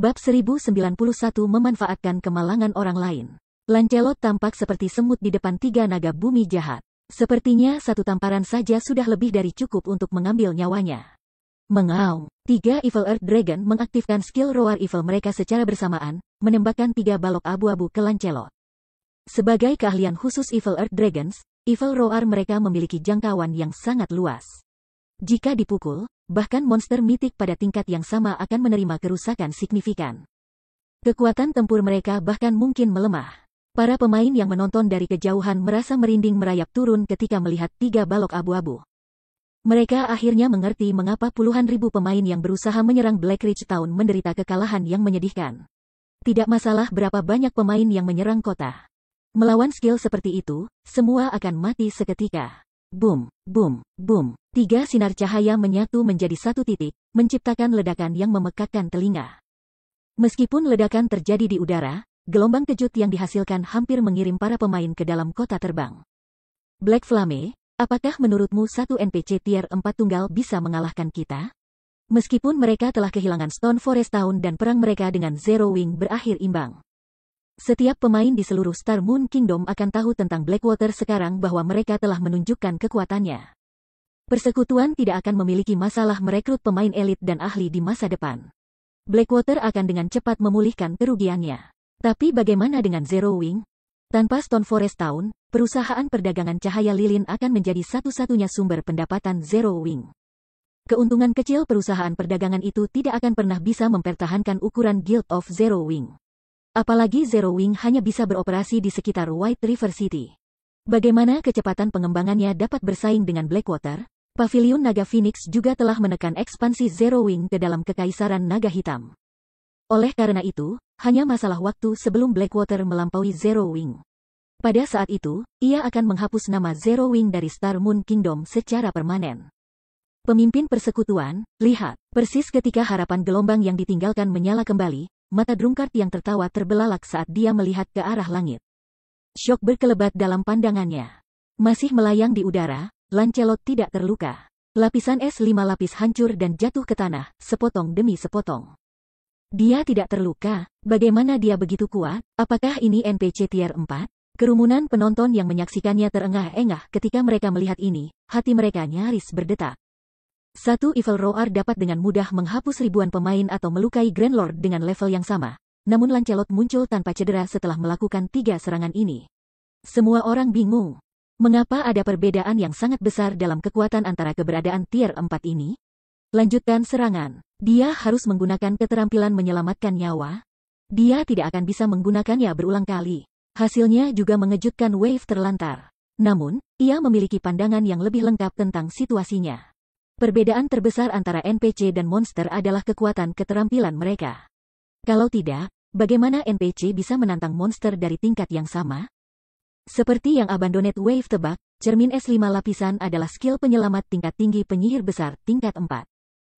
Bab 1091 memanfaatkan kemalangan orang lain. Lancelot tampak seperti semut di depan tiga naga bumi jahat. Sepertinya satu tamparan saja sudah lebih dari cukup untuk mengambil nyawanya. Mengaum, tiga Evil Earth Dragon mengaktifkan skill Roar Evil mereka secara bersamaan, menembakkan tiga balok abu-abu ke Lancelot. Sebagai keahlian khusus Evil Earth Dragons, Evil Roar mereka memiliki jangkauan yang sangat luas. Jika dipukul, bahkan monster mitik pada tingkat yang sama akan menerima kerusakan signifikan. Kekuatan tempur mereka bahkan mungkin melemah. Para pemain yang menonton dari kejauhan merasa merinding merayap turun ketika melihat tiga balok abu-abu. Mereka akhirnya mengerti mengapa puluhan ribu pemain yang berusaha menyerang Blackridge Town menderita kekalahan yang menyedihkan. Tidak masalah berapa banyak pemain yang menyerang kota. Melawan skill seperti itu, semua akan mati seketika. Boom, boom, boom. Tiga sinar cahaya menyatu menjadi satu titik, menciptakan ledakan yang memekakkan telinga. Meskipun ledakan terjadi di udara, gelombang kejut yang dihasilkan hampir mengirim para pemain ke dalam kota terbang. Black Flame, apakah menurutmu satu NPC tier 4 tunggal bisa mengalahkan kita? Meskipun mereka telah kehilangan Stone Forest Town dan perang mereka dengan Zero Wing berakhir imbang. Setiap pemain di seluruh Star Moon Kingdom akan tahu tentang Blackwater sekarang bahwa mereka telah menunjukkan kekuatannya. Persekutuan tidak akan memiliki masalah merekrut pemain elit dan ahli di masa depan. Blackwater akan dengan cepat memulihkan kerugiannya. Tapi bagaimana dengan Zero Wing? Tanpa Stone Forest Town, perusahaan perdagangan cahaya lilin akan menjadi satu-satunya sumber pendapatan Zero Wing. Keuntungan kecil perusahaan perdagangan itu tidak akan pernah bisa mempertahankan ukuran Guild of Zero Wing. Apalagi Zero Wing hanya bisa beroperasi di sekitar White River City. Bagaimana kecepatan pengembangannya dapat bersaing dengan Blackwater? Pavilion Naga Phoenix juga telah menekan ekspansi Zero Wing ke dalam Kekaisaran Naga Hitam. Oleh karena itu, hanya masalah waktu sebelum Blackwater melampaui Zero Wing. Pada saat itu, ia akan menghapus nama Zero Wing dari Star Moon Kingdom secara permanen. Pemimpin persekutuan, lihat, persis ketika harapan gelombang yang ditinggalkan menyala kembali, mata Drunkard yang tertawa terbelalak saat dia melihat ke arah langit. Syok berkelebat dalam pandangannya. Masih melayang di udara, Lancelot tidak terluka. Lapisan es 5 lapis hancur dan jatuh ke tanah, sepotong demi sepotong. Dia tidak terluka, bagaimana dia begitu kuat? Apakah ini NPC tier 4? Kerumunan penonton yang menyaksikannya terengah-engah ketika mereka melihat ini, hati mereka nyaris berdetak. Satu Evil Roar dapat dengan mudah menghapus ribuan pemain atau melukai Grand Lord dengan level yang sama. Namun Lancelot muncul tanpa cedera setelah melakukan 3 serangan ini. Semua orang bingung. Mengapa ada perbedaan yang sangat besar dalam kekuatan antara keberadaan tier 4 ini? Lanjutkan serangan. Dia harus menggunakan keterampilan menyelamatkan nyawa. Dia tidak akan bisa menggunakannya berulang kali. Hasilnya juga mengejutkan Wave terlantar. Namun, ia memiliki pandangan yang lebih lengkap tentang situasinya. Perbedaan terbesar antara NPC dan monster adalah kekuatan keterampilan mereka. Kalau tidak, bagaimana NPC bisa menantang monster dari tingkat yang sama? Seperti yang Abandoned Wave tebak, cermin es 5 lapisan adalah skill penyelamat tingkat tinggi penyihir besar tingkat 4.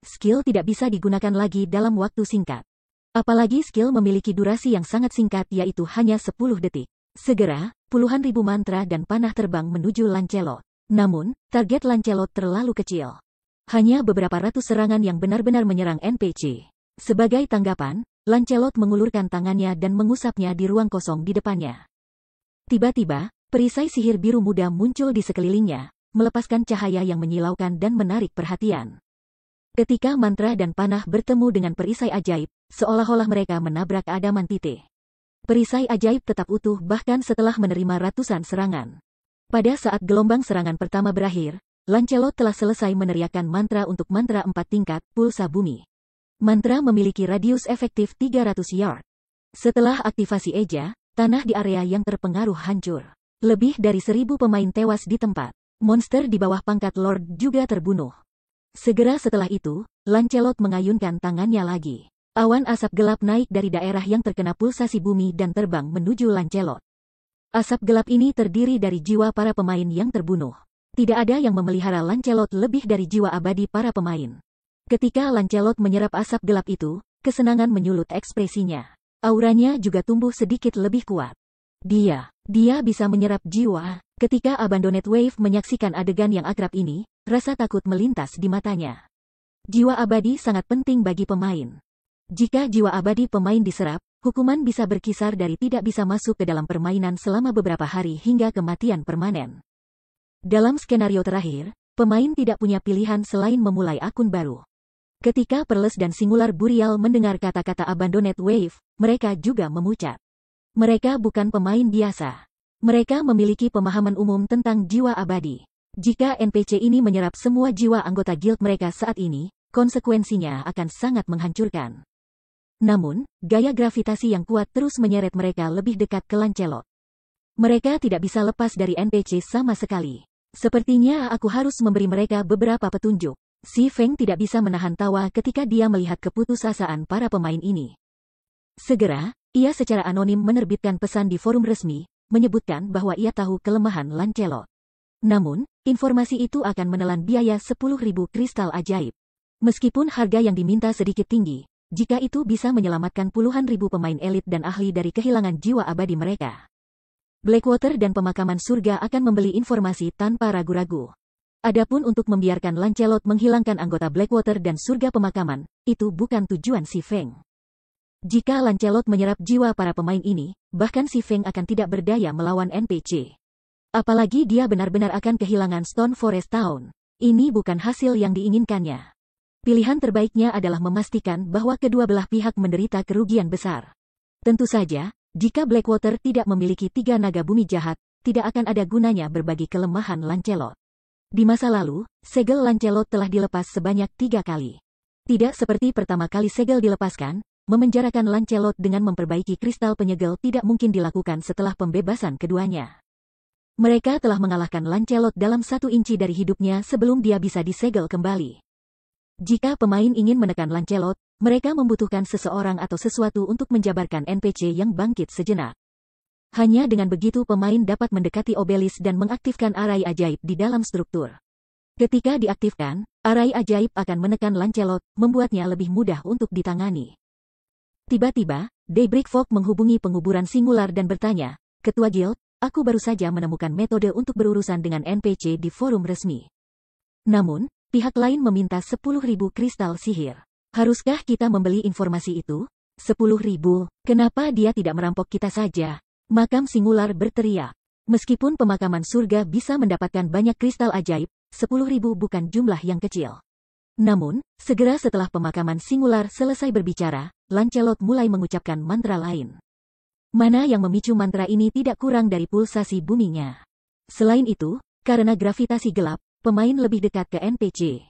Skill tidak bisa digunakan lagi dalam waktu singkat. Apalagi skill memiliki durasi yang sangat singkat yaitu hanya 10 detik. Segera, puluhan ribu mantra dan panah terbang menuju Lancelot. Namun, target Lancelot terlalu kecil. Hanya beberapa ratus serangan yang benar-benar menyerang NPC. Sebagai tanggapan, Lancelot mengulurkan tangannya dan mengusapnya di ruang kosong di depannya. Tiba-tiba, perisai sihir biru muda muncul di sekelilingnya, melepaskan cahaya yang menyilaukan dan menarik perhatian. Ketika mantra dan panah bertemu dengan perisai ajaib, seolah-olah mereka menabrak adamantite. Perisai ajaib tetap utuh bahkan setelah menerima ratusan serangan. Pada saat gelombang serangan pertama berakhir, Lancelot telah selesai meneriakkan mantra untuk mantra 4 tingkat, pulsa bumi. Mantra memiliki radius efektif 300 yard. Setelah aktivasi Eja, tanah di area yang terpengaruh hancur. Lebih dari 1000 pemain tewas di tempat. Monster di bawah pangkat Lord juga terbunuh. Segera setelah itu, Lancelot mengayunkan tangannya lagi. Awan asap gelap naik dari daerah yang terkena pulsasi bumi dan terbang menuju Lancelot. Asap gelap ini terdiri dari jiwa para pemain yang terbunuh. Tidak ada yang memelihara Lancelot lebih dari jiwa abadi para pemain. Ketika Lancelot menyerap asap gelap itu, kesenangan menyulut ekspresinya. Auranya juga tumbuh sedikit lebih kuat. Dia bisa menyerap jiwa. Ketika Abandoned Wave menyaksikan adegan yang akrab ini, rasa takut melintas di matanya. Jiwa abadi sangat penting bagi pemain. Jika jiwa abadi pemain diserap, hukuman bisa berkisar dari tidak bisa masuk ke dalam permainan selama beberapa hari hingga kematian permanen. Dalam skenario terakhir, pemain tidak punya pilihan selain memulai akun baru. Ketika Pearls dan Singular Burial mendengar kata-kata Abandoned Wave, mereka juga memucat. Mereka bukan pemain biasa. Mereka memiliki pemahaman umum tentang jiwa abadi. Jika NPC ini menyerap semua jiwa anggota guild mereka saat ini, konsekuensinya akan sangat menghancurkan. Namun, gaya gravitasi yang kuat terus menyeret mereka lebih dekat ke Lancelot. Mereka tidak bisa lepas dari NPC sama sekali. Sepertinya aku harus memberi mereka beberapa petunjuk. Si Feng tidak bisa menahan tawa ketika dia melihat keputusasaan para pemain ini. Segera, ia secara anonim menerbitkan pesan di forum resmi, menyebutkan bahwa ia tahu kelemahan Lancelot. Namun, informasi itu akan menelan biaya 10.000 kristal ajaib. Meskipun harga yang diminta sedikit tinggi, jika itu bisa menyelamatkan puluhan ribu pemain elit dan ahli dari kehilangan jiwa abadi mereka. Blackwater dan Pemakaman Surga akan membeli informasi tanpa ragu-ragu. Adapun untuk membiarkan Lancelot menghilangkan anggota Blackwater dan Surga Pemakaman, itu bukan tujuan si Feng. Jika Lancelot menyerap jiwa para pemain ini, bahkan si Feng akan tidak berdaya melawan NPC. Apalagi dia benar-benar akan kehilangan Stone Forest Town. Ini bukan hasil yang diinginkannya. Pilihan terbaiknya adalah memastikan bahwa kedua belah pihak menderita kerugian besar. Tentu saja, jika Blackwater tidak memiliki 3 naga bumi jahat, tidak akan ada gunanya berbagi kelemahan Lancelot. Di masa lalu, segel Lancelot telah dilepas sebanyak 3 kali. Tidak seperti pertama kali segel dilepaskan, memenjarakan Lancelot dengan memperbaiki kristal penyegel tidak mungkin dilakukan setelah pembebasan keduanya. Mereka telah mengalahkan Lancelot dalam 1 inci dari hidupnya sebelum dia bisa disegel kembali. Jika pemain ingin menekan Lancelot, mereka membutuhkan seseorang atau sesuatu untuk menjabarkan NPC yang bangkit sejenak. Hanya dengan begitu pemain dapat mendekati obelis dan mengaktifkan arai ajaib di dalam struktur. Ketika diaktifkan, arai ajaib akan menekan Lancelot, membuatnya lebih mudah untuk ditangani. Tiba-tiba, Daybreak Fog menghubungi penguburan Singular dan bertanya, "Ketua Guild, aku baru saja menemukan metode untuk berurusan dengan NPC di forum resmi. Namun, pihak lain meminta 10.000 kristal sihir. Haruskah kita membeli informasi itu? 10.000? Kenapa dia tidak merampok kita saja?" Makam Singular berteriak. Meskipun Pemakaman Surga bisa mendapatkan banyak kristal ajaib, 10.000 bukan jumlah yang kecil. Namun, segera setelah Pemakaman Singular selesai berbicara, Lancelot mulai mengucapkan mantra lain. Mana yang memicu mantra ini tidak kurang dari pulsasi buminya. Selain itu, karena gravitasi gelap, pemain lebih dekat ke NPC.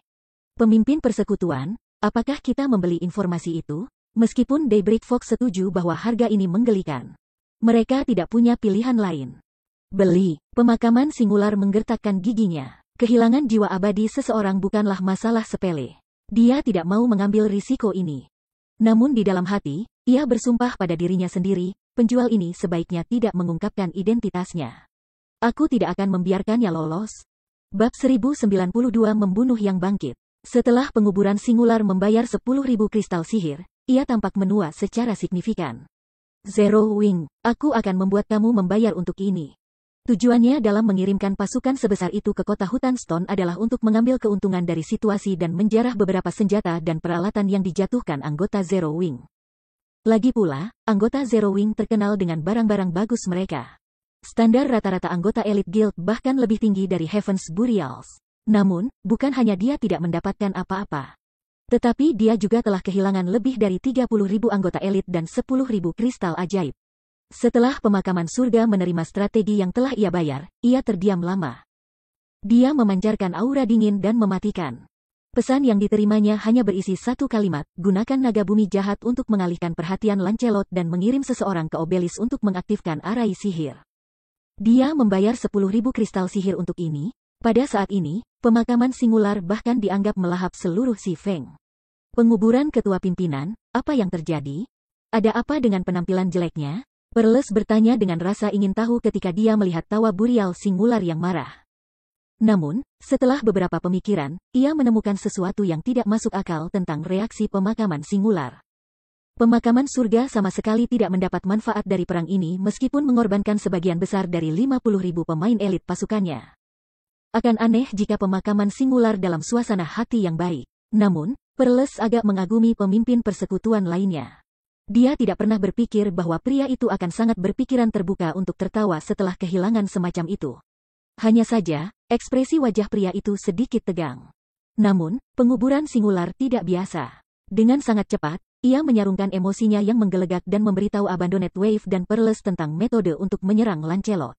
Pemimpin persekutuan, apakah kita membeli informasi itu? Meskipun Daybreak Fox setuju bahwa harga ini menggelikan, mereka tidak punya pilihan lain. Beli. Pemakaman Singular menggertakkan giginya. Kehilangan jiwa abadi seseorang bukanlah masalah sepele. Dia tidak mau mengambil risiko ini. Namun di dalam hati, ia bersumpah pada dirinya sendiri, penjual ini sebaiknya tidak mengungkapkan identitasnya. Aku tidak akan membiarkannya lolos. Bab 1092 Membunuh yang Bangkit. Setelah penguburan Singular membayar 10.000 kristal sihir, ia tampak menua secara signifikan. Zero Wing, aku akan membuat kamu membayar untuk ini. Tujuannya dalam mengirimkan pasukan sebesar itu ke kota hutan Stone adalah untuk mengambil keuntungan dari situasi dan menjarah beberapa senjata dan peralatan yang dijatuhkan anggota Zero Wing. Lagi pula, anggota Zero Wing terkenal dengan barang-barang bagus mereka. Standar rata-rata anggota elit guild bahkan lebih tinggi dari Heaven's Burials. Namun, bukan hanya dia tidak mendapatkan apa-apa. Tetapi dia juga telah kehilangan lebih dari 30.000 anggota elit dan 10.000 kristal ajaib. Setelah Pemakaman Surga menerima strategi yang telah ia bayar, ia terdiam lama. Dia memancarkan aura dingin dan mematikan. Pesan yang diterimanya hanya berisi 1 kalimat, gunakan naga bumi jahat untuk mengalihkan perhatian Lancelot dan mengirim seseorang ke obelis untuk mengaktifkan arai sihir. Dia membayar 10.000 kristal sihir untuk ini. Pada saat ini, Pemakaman Singular bahkan dianggap melahap seluruh si Feng. Penguburan ketua pimpinan, apa yang terjadi? Ada apa dengan penampilan jeleknya? Pearls bertanya dengan rasa ingin tahu ketika dia melihat tawa Burial Singular yang marah. Namun, setelah beberapa pemikiran, ia menemukan sesuatu yang tidak masuk akal tentang reaksi Pemakaman Singular. Pemakaman surga sama sekali tidak mendapat manfaat dari perang ini meskipun mengorbankan sebagian besar dari 50.000 pemain elit pasukannya. Akan aneh jika pemakaman singular dalam suasana hati yang baik. Namun, Perles agak mengagumi pemimpin persekutuan lainnya. Dia tidak pernah berpikir bahwa pria itu akan sangat berpikiran terbuka untuk tertawa setelah kehilangan semacam itu. Hanya saja, ekspresi wajah pria itu sedikit tegang. Namun, penguburan singular tidak biasa. Dengan sangat cepat, ia menyarungkan emosinya yang menggelegak dan memberitahu Abandoned Wave dan Perles tentang metode untuk menyerang Lancelot.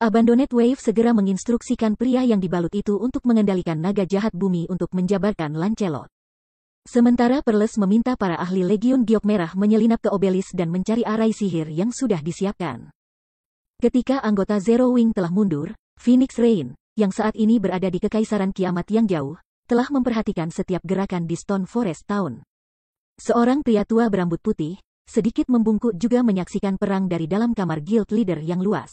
Abandoned Wave segera menginstruksikan pria yang dibalut itu untuk mengendalikan naga jahat bumi untuk menjabarkan Lancelot. Sementara Perles meminta para ahli Legiun Giok Merah menyelinap ke obelis dan mencari arai sihir yang sudah disiapkan. Ketika anggota Zero Wing telah mundur, Phoenix Rain, yang saat ini berada di Kekaisaran Kiamat yang jauh, telah memperhatikan setiap gerakan di Stone Forest Town. Seorang pria tua berambut putih, sedikit membungkuk juga menyaksikan perang dari dalam kamar guild leader yang luas.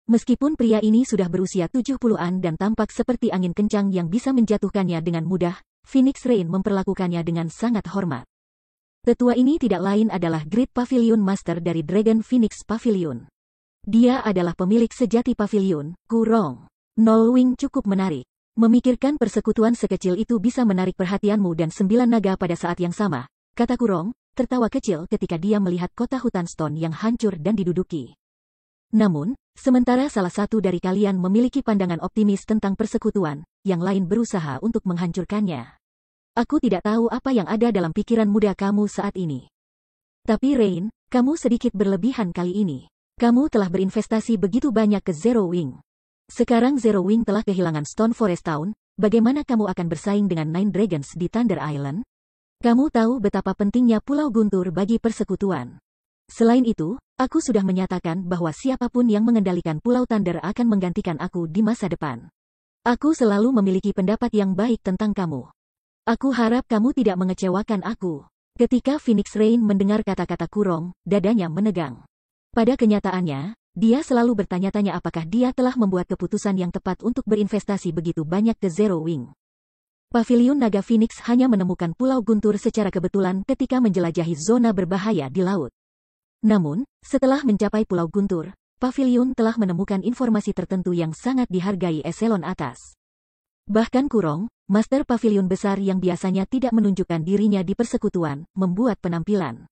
Meskipun pria ini sudah berusia 70-an dan tampak seperti angin kencang yang bisa menjatuhkannya dengan mudah, Phoenix Rain memperlakukannya dengan sangat hormat. Tetua ini tidak lain adalah Great Pavilion Master dari Dragon Phoenix Pavilion. Dia adalah pemilik sejati pavilion, Kurong. Nolwing cukup menarik. Memikirkan persekutuan sekecil itu bisa menarik perhatianmu dan 9 naga pada saat yang sama, kata Kurong, tertawa kecil ketika dia melihat kota hutan Stone yang hancur dan diduduki. Namun, sementara salah satu dari kalian memiliki pandangan optimis tentang persekutuan, yang lain berusaha untuk menghancurkannya. Aku tidak tahu apa yang ada dalam pikiran muda kamu saat ini. Tapi Rain, kamu sedikit berlebihan kali ini. Kamu telah berinvestasi begitu banyak ke Zero Wing. Sekarang Zero Wing telah kehilangan Stone Forest Town, bagaimana kamu akan bersaing dengan Nine Dragons di Thunder Island? Kamu tahu betapa pentingnya Pulau Guntur bagi persekutuan. Selain itu, aku sudah menyatakan bahwa siapapun yang mengendalikan Pulau Thunder akan menggantikan aku di masa depan. Aku selalu memiliki pendapat yang baik tentang kamu. Aku harap kamu tidak mengecewakan aku. Ketika Phoenix Rain mendengar kata-kata Kurong, dadanya menegang. Pada kenyataannya, dia selalu bertanya-tanya apakah dia telah membuat keputusan yang tepat untuk berinvestasi begitu banyak ke Zero Wing. Pavilion Naga Phoenix hanya menemukan Pulau Guntur secara kebetulan ketika menjelajahi zona berbahaya di laut. Namun, setelah mencapai Pulau Guntur, Pavilion telah menemukan informasi tertentu yang sangat dihargai eselon atas. Bahkan Kurong, Master Pavilion besar yang biasanya tidak menunjukkan dirinya di persekutuan, membuat penampilan.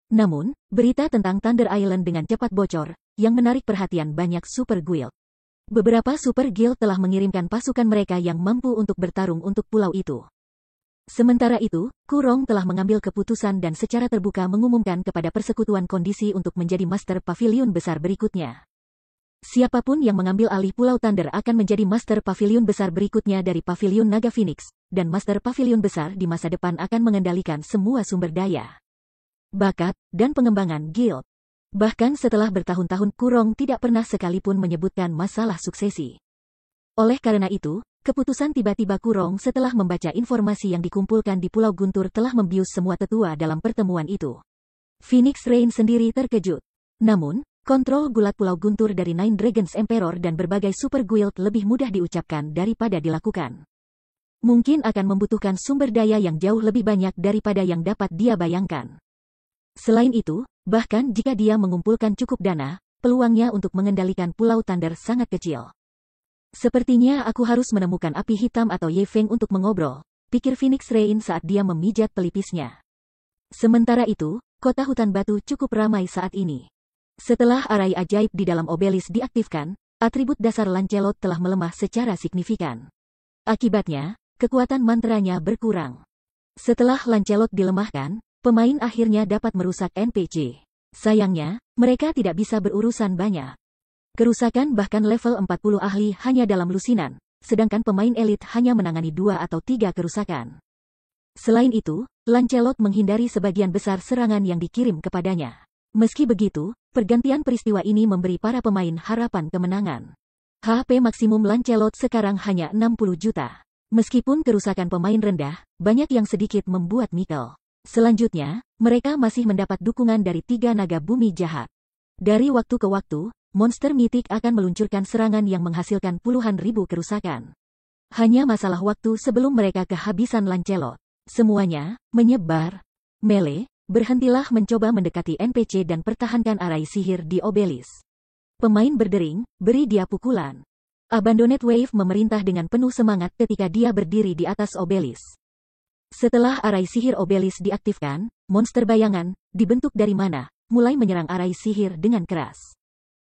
Namun, berita tentang Thunder Island dengan cepat bocor, yang menarik perhatian banyak Super Guild. Beberapa Super Guild telah mengirimkan pasukan mereka yang mampu untuk bertarung untuk pulau itu. Sementara itu, Kurong telah mengambil keputusan dan secara terbuka mengumumkan kepada persekutuan kondisi untuk menjadi Master Pavilion besar berikutnya. Siapapun yang mengambil alih Pulau Thunder akan menjadi Master Pavilion besar berikutnya dari Pavilion Naga Phoenix, dan Master Pavilion besar di masa depan akan mengendalikan semua sumber daya, bakat, dan pengembangan guild. Bahkan setelah bertahun-tahun Kurong tidak pernah sekalipun menyebutkan masalah suksesi. Oleh karena itu, keputusan tiba-tiba Kurong setelah membaca informasi yang dikumpulkan di Pulau Guntur telah membius semua tetua dalam pertemuan itu. Phoenix Rain sendiri terkejut. Namun, kontrol gulat Pulau Guntur dari Nine Dragons Emperor dan berbagai Super Guild lebih mudah diucapkan daripada dilakukan. Mungkin akan membutuhkan sumber daya yang jauh lebih banyak daripada yang dapat dia bayangkan. Selain itu, bahkan jika dia mengumpulkan cukup dana, peluangnya untuk mengendalikan Pulau Thunder sangat kecil. Sepertinya aku harus menemukan api hitam atau Ye Feng untuk mengobrol, pikir Phoenix Rain saat dia memijat pelipisnya. Sementara itu, kota hutan batu cukup ramai saat ini. Setelah arai ajaib di dalam obelis diaktifkan, atribut dasar Lancelot telah melemah secara signifikan. Akibatnya, kekuatan mantranya berkurang. Setelah Lancelot dilemahkan, pemain akhirnya dapat merusak NPC. Sayangnya, mereka tidak bisa berurusan banyak. Kerusakan bahkan level 40 ahli hanya dalam lusinan, sedangkan pemain elit hanya menangani 2 atau 3 kerusakan. Selain itu, Lancelot menghindari sebagian besar serangan yang dikirim kepadanya. Meski begitu, pergantian peristiwa ini memberi para pemain harapan kemenangan. HP maksimum Lancelot sekarang hanya 60 juta. Meskipun kerusakan pemain rendah, banyak yang sedikit membuat Mikkel. Selanjutnya, mereka masih mendapat dukungan dari 3 naga bumi jahat. Dari waktu ke waktu, monster mitik akan meluncurkan serangan yang menghasilkan puluhan ribu kerusakan. Hanya masalah waktu sebelum mereka kehabisan Lancelot. Semuanya menyebar. Melee, berhentilah mencoba mendekati NPC dan pertahankan arai sihir di obelisk. Pemain berdering, beri dia pukulan. Abandoned Wave memerintah dengan penuh semangat ketika dia berdiri di atas obelisk. Setelah arai sihir obelisk diaktifkan, monster bayangan, dibentuk dari mana, mulai menyerang arai sihir dengan keras.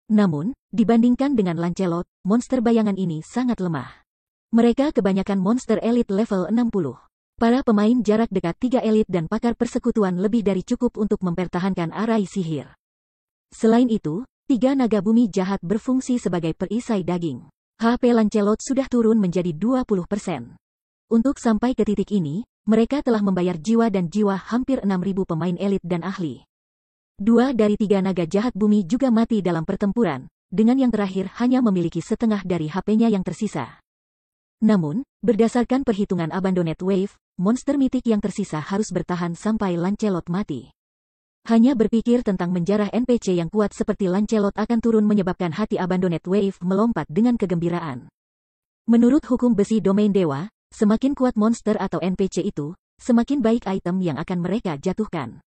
Namun, dibandingkan dengan Lancelot, monster bayangan ini sangat lemah. Mereka kebanyakan monster elit level 60. Para pemain jarak dekat 3 elit dan pakar persekutuan lebih dari cukup untuk mempertahankan arai sihir. Selain itu, 3 naga bumi jahat berfungsi sebagai perisai daging. HP Lancelot sudah turun menjadi 20%. Untuk sampai ke titik ini, mereka telah membayar jiwa dan jiwa hampir 6.000 pemain elit dan ahli. 2 dari 3 naga jahat bumi juga mati dalam pertempuran, dengan yang terakhir hanya memiliki setengah dari HP-nya yang tersisa. Namun, berdasarkan perhitungan Abandoned Wave, monster mitik yang tersisa harus bertahan sampai Lancelot mati. Hanya berpikir tentang menjarah NPC yang kuat seperti Lancelot akan turun menyebabkan hati Abandoned Wave melompat dengan kegembiraan. Menurut hukum besi domain dewa, semakin kuat monster atau NPC itu, semakin baik item yang akan mereka jatuhkan.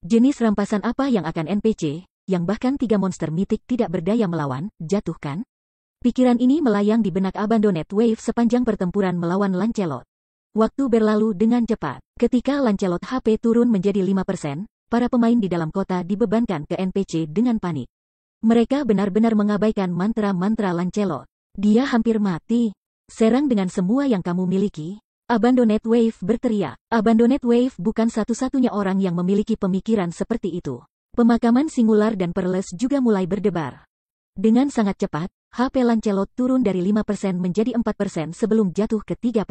Jenis rampasan apa yang akan NPC, yang bahkan 3 monster mitik tidak berdaya melawan, jatuhkan? Pikiran ini melayang di benak Abandoned Wave sepanjang pertempuran melawan Lancelot. Waktu berlalu dengan cepat. Ketika Lancelot HP turun menjadi 5%, para pemain di dalam kota dibebankan ke NPC dengan panik. Mereka benar-benar mengabaikan mantra-mantra Lancelot. Dia hampir mati. Serang dengan semua yang kamu miliki. Abandoned Wave berteriak. Abandoned Wave bukan satu-satunya orang yang memiliki pemikiran seperti itu. Pemakaman singular dan Perles juga mulai berdebar. Dengan sangat cepat, HP Lancelot turun dari 5% menjadi 4% sebelum jatuh ke 3%.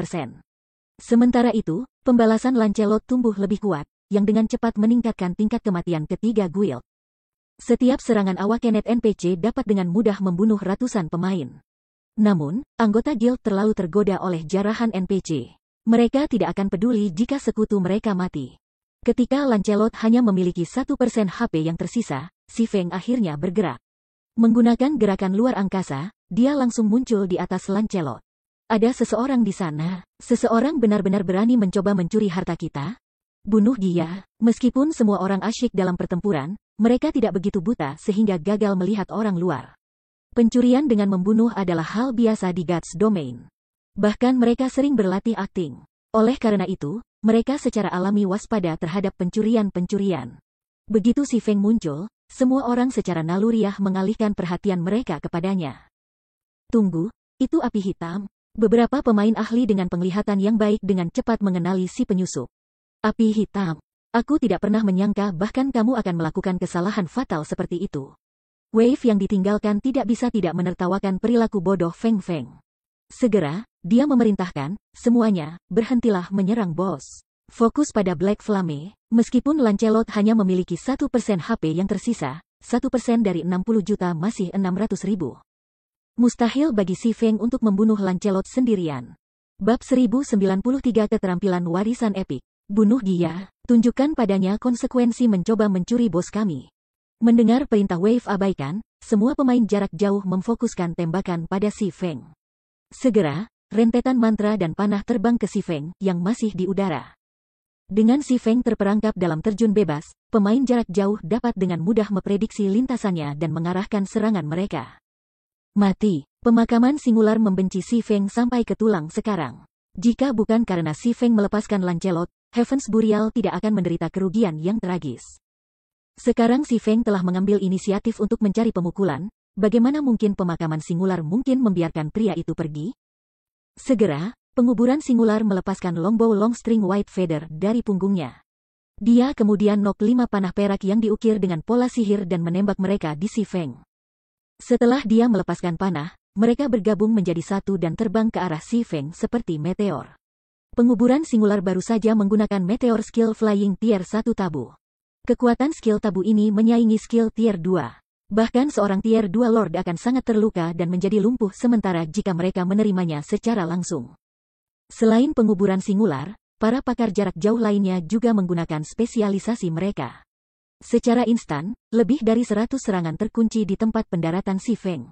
Sementara itu, pembalasan Lancelot tumbuh lebih kuat, yang dengan cepat meningkatkan tingkat kematian ketiga guild. Setiap serangan awakened NPC dapat dengan mudah membunuh ratusan pemain. Namun, anggota guild terlalu tergoda oleh jarahan NPC. Mereka tidak akan peduli jika sekutu mereka mati. Ketika Lancelot hanya memiliki 1% HP yang tersisa, Si Feng akhirnya bergerak. Menggunakan gerakan luar angkasa, dia langsung muncul di atas Lancelot. Ada seseorang di sana. Seseorang benar-benar berani mencoba mencuri harta kita? Bunuh dia. Meskipun semua orang asyik dalam pertempuran, mereka tidak begitu buta sehingga gagal melihat orang luar. Pencurian dengan membunuh adalah hal biasa di Gods Domain. Bahkan mereka sering berlatih akting. Oleh karena itu, mereka secara alami waspada terhadap pencurian-pencurian. Begitu Si Feng muncul, semua orang secara naluriah mengalihkan perhatian mereka kepadanya. Tunggu, itu api hitam. Beberapa pemain ahli dengan penglihatan yang baik dengan cepat mengenali si penyusup. Api hitam. Aku tidak pernah menyangka bahkan kamu akan melakukan kesalahan fatal seperti itu. Wave yang ditinggalkan tidak bisa tidak menertawakan perilaku bodoh Feng Feng. Segera, dia memerintahkan, semuanya, berhentilah menyerang bos. Fokus pada Black Flame, meskipun Lancelot hanya memiliki 1% HP yang tersisa, 1% dari 60 juta masih 600.000. Mustahil bagi Si Feng untuk membunuh Lancelot sendirian. Bab 1093 Keterampilan Warisan Epik. Bunuh dia, tunjukkan padanya konsekuensi mencoba mencuri bos kami. Mendengar perintah Wave abaikan, semua pemain jarak jauh memfokuskan tembakan pada Si Feng. Segera, rentetan mantra dan panah terbang ke Si Feng yang masih di udara. Dengan Si Feng terperangkap dalam terjun bebas, pemain jarak jauh dapat dengan mudah memprediksi lintasannya dan mengarahkan serangan mereka. Mati. Pemakaman singular membenci Si Feng sampai ke tulang sekarang. Jika bukan karena Si Feng melepaskan Lancelot, Heaven's Burial tidak akan menderita kerugian yang tragis. Sekarang Si Feng telah mengambil inisiatif untuk mencari pemukulan, bagaimana mungkin pemakaman singular mungkin membiarkan pria itu pergi? Segera, penguburan singular melepaskan longbow long string white feather dari punggungnya. Dia kemudian nok 5 panah perak yang diukir dengan pola sihir dan menembak mereka di Si Feng. Setelah dia melepaskan panah, mereka bergabung menjadi satu dan terbang ke arah Si Feng seperti meteor. Penguburan singular baru saja menggunakan meteor skill flying tier 1 tabu. Kekuatan skill tabu ini menyaingi skill tier 2. Bahkan seorang tier 2 lord akan sangat terluka dan menjadi lumpuh sementara jika mereka menerimanya secara langsung. Selain penguburan singular, para pakar jarak jauh lainnya juga menggunakan spesialisasi mereka. Secara instan, lebih dari 100 serangan terkunci di tempat pendaratan Si Feng.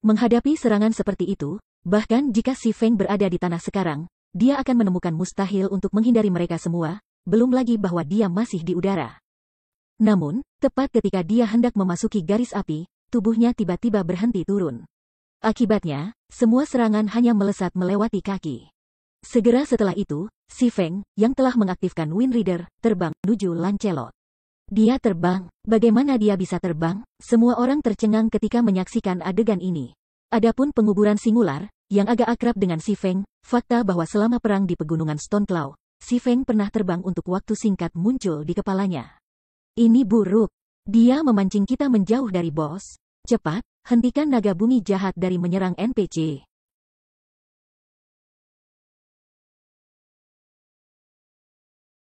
Menghadapi serangan seperti itu, bahkan jika Si Feng berada di tanah sekarang, dia akan menemukan mustahil untuk menghindari mereka semua, belum lagi bahwa dia masih di udara. Namun, tepat ketika dia hendak memasuki garis api, tubuhnya tiba-tiba berhenti turun. Akibatnya, semua serangan hanya melesat melewati kaki. Segera setelah itu, Si Feng, yang telah mengaktifkan Wind Rider, terbang menuju Lancelot. Dia terbang. Bagaimana dia bisa terbang? Semua orang tercengang ketika menyaksikan adegan ini. Adapun penguburan singular, yang agak akrab dengan Si Feng, fakta bahwa selama perang di pegunungan Stone Claw, Si Feng pernah terbang untuk waktu singkat muncul di kepalanya. Ini buruk. Dia memancing kita menjauh dari bos. Cepat, hentikan naga bumi jahat dari menyerang NPC.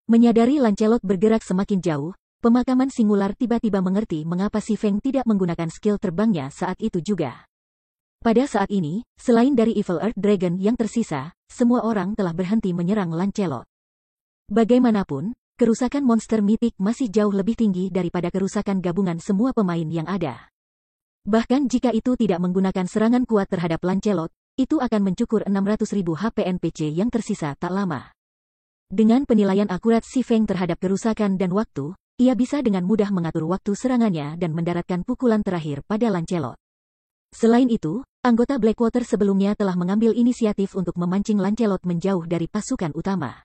Menyadari Lancelot bergerak semakin jauh, pemakaman singular tiba-tiba mengerti mengapa Si Feng tidak menggunakan skill terbangnya saat itu juga. Pada saat ini, selain dari Evil Earth Dragon yang tersisa, semua orang telah berhenti menyerang Lancelot. Bagaimanapun, kerusakan monster mitik masih jauh lebih tinggi daripada kerusakan gabungan semua pemain yang ada. Bahkan jika itu tidak menggunakan serangan kuat terhadap Lancelot, itu akan mencukur 600.000 HP NPC yang tersisa tak lama. Dengan penilaian akurat Si Feng terhadap kerusakan dan waktu, ia bisa dengan mudah mengatur waktu serangannya dan mendaratkan pukulan terakhir pada Lancelot. Selain itu, anggota Blackwater sebelumnya telah mengambil inisiatif untuk memancing Lancelot menjauh dari pasukan utama.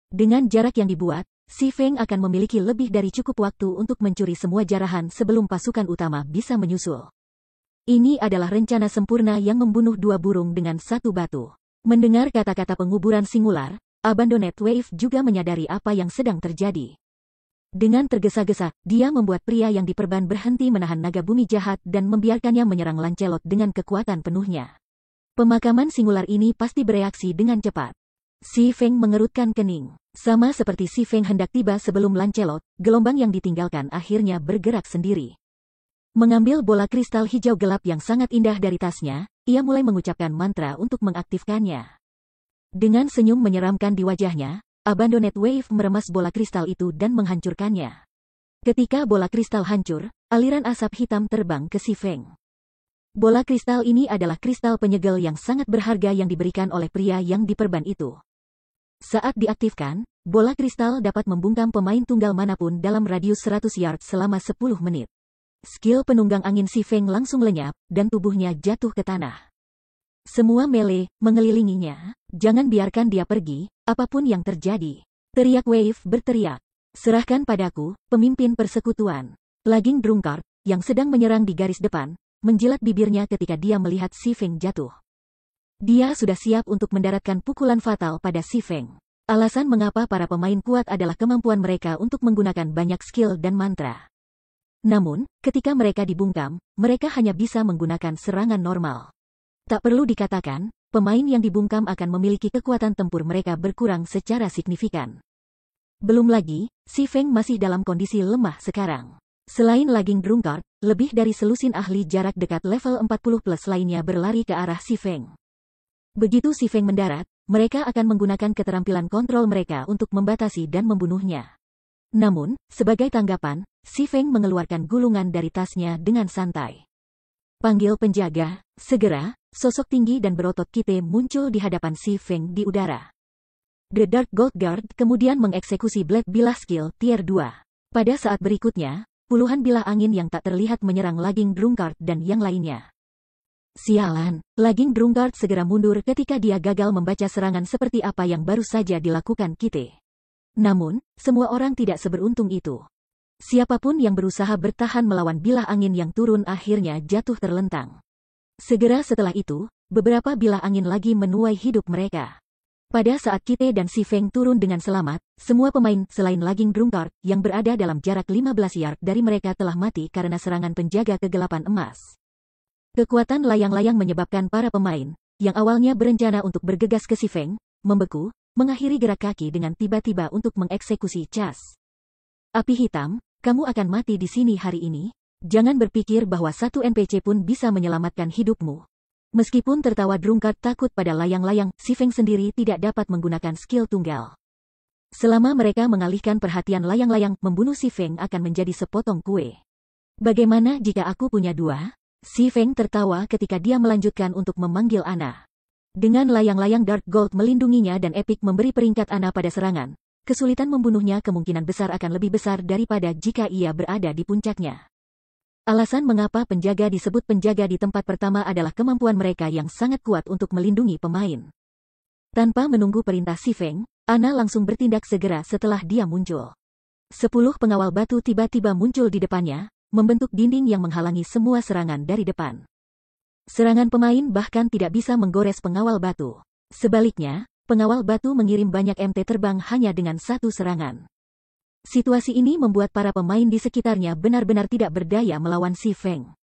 Dengan jarak yang dibuat, Si Feng akan memiliki lebih dari cukup waktu untuk mencuri semua jarahan sebelum pasukan utama bisa menyusul. Ini adalah rencana sempurna yang membunuh dua burung dengan satu batu. Mendengar kata-kata penguburan singular, Abandoned Wave juga menyadari apa yang sedang terjadi. Dengan tergesa-gesa, dia membuat pria yang diperban berhenti menahan naga bumi jahat dan membiarkannya menyerang Lancelot dengan kekuatan penuhnya. Pemakaman singular ini pasti bereaksi dengan cepat. Si Feng mengerutkan kening. Sama seperti Si Feng hendak tiba sebelum Lancelot, gelombang yang ditinggalkan akhirnya bergerak sendiri. Mengambil bola kristal hijau gelap yang sangat indah dari tasnya, ia mulai mengucapkan mantra untuk mengaktifkannya. Dengan senyum menyeramkan di wajahnya, Abandoned Wave meremas bola kristal itu dan menghancurkannya. Ketika bola kristal hancur, aliran asap hitam terbang ke Si Feng. Bola kristal ini adalah kristal penyegel yang sangat berharga yang diberikan oleh pria yang diperban itu. Saat diaktifkan, bola kristal dapat membungkam pemain tunggal manapun dalam radius 100 yard selama 10 menit. Skill penunggang angin Si Feng langsung lenyap, dan tubuhnya jatuh ke tanah. Semua melee mengelilinginya. Jangan biarkan dia pergi, apapun yang terjadi. Teriak Wave berteriak. Serahkan padaku, pemimpin persekutuan. Laging Drunkard, yang sedang menyerang di garis depan, menjilat bibirnya ketika dia melihat Si Feng jatuh. Dia sudah siap untuk mendaratkan pukulan fatal pada Si Feng. Alasan mengapa para pemain kuat adalah kemampuan mereka untuk menggunakan banyak skill dan mantra. Namun, ketika mereka dibungkam, mereka hanya bisa menggunakan serangan normal. Tak perlu dikatakan, pemain yang dibungkam akan memiliki kekuatan tempur mereka berkurang secara signifikan. Belum lagi, Si Feng masih dalam kondisi lemah sekarang. Selain Laging Drunkard, lebih dari selusin ahli jarak dekat level 40 plus lainnya berlari ke arah Si Feng. Begitu Si Feng mendarat, mereka akan menggunakan keterampilan kontrol mereka untuk membatasi dan membunuhnya. Namun, sebagai tanggapan, Si Feng mengeluarkan gulungan dari tasnya dengan santai. Panggil penjaga, segera. Sosok tinggi dan berotot Kite muncul di hadapan Si Feng di udara. The Dark Gold Guard kemudian mengeksekusi Blade Bilah Skill Tier 2. Pada saat berikutnya, puluhan bilah angin yang tak terlihat menyerang Laging Drunkard dan yang lainnya. Sialan, Laging Drunkard segera mundur ketika dia gagal membaca serangan seperti apa yang baru saja dilakukan Kite. Namun, semua orang tidak seberuntung itu. Siapapun yang berusaha bertahan melawan bilah angin yang turun akhirnya jatuh terlentang. Segera setelah itu, beberapa bilah angin lagi menuai hidup mereka. Pada saat Kite dan Si Feng turun dengan selamat, semua pemain selain Laging Drunkard yang berada dalam jarak 15 yard dari mereka telah mati karena serangan penjaga kegelapan emas. Kekuatan layang-layang menyebabkan para pemain, yang awalnya berencana untuk bergegas ke Si Feng, membeku, mengakhiri gerak kaki dengan tiba-tiba untuk mengeksekusi Cas. Api hitam, kamu akan mati di sini hari ini. Jangan berpikir bahwa satu NPC pun bisa menyelamatkan hidupmu. Meskipun tertawa Drunkard takut pada layang-layang, Si Feng sendiri tidak dapat menggunakan skill tunggal. Selama mereka mengalihkan perhatian layang-layang, membunuh Si Feng akan menjadi sepotong kue. Bagaimana jika aku punya dua? Si Feng tertawa ketika dia melanjutkan untuk memanggil Ana. Dengan layang-layang Dark Gold melindunginya dan Epic memberi peringkat Ana pada serangan, kesulitan membunuhnya kemungkinan besar akan lebih besar daripada jika ia berada di puncaknya. Alasan mengapa penjaga disebut penjaga di tempat pertama adalah kemampuan mereka yang sangat kuat untuk melindungi pemain. Tanpa menunggu perintah Si Feng, Ana langsung bertindak segera setelah dia muncul. 10 pengawal batu tiba-tiba muncul di depannya, membentuk dinding yang menghalangi semua serangan dari depan. Serangan pemain bahkan tidak bisa menggores pengawal batu. Sebaliknya, pengawal batu mengirim banyak MT terbang hanya dengan satu serangan. Situasi ini membuat para pemain di sekitarnya benar-benar tidak berdaya melawan Si Feng.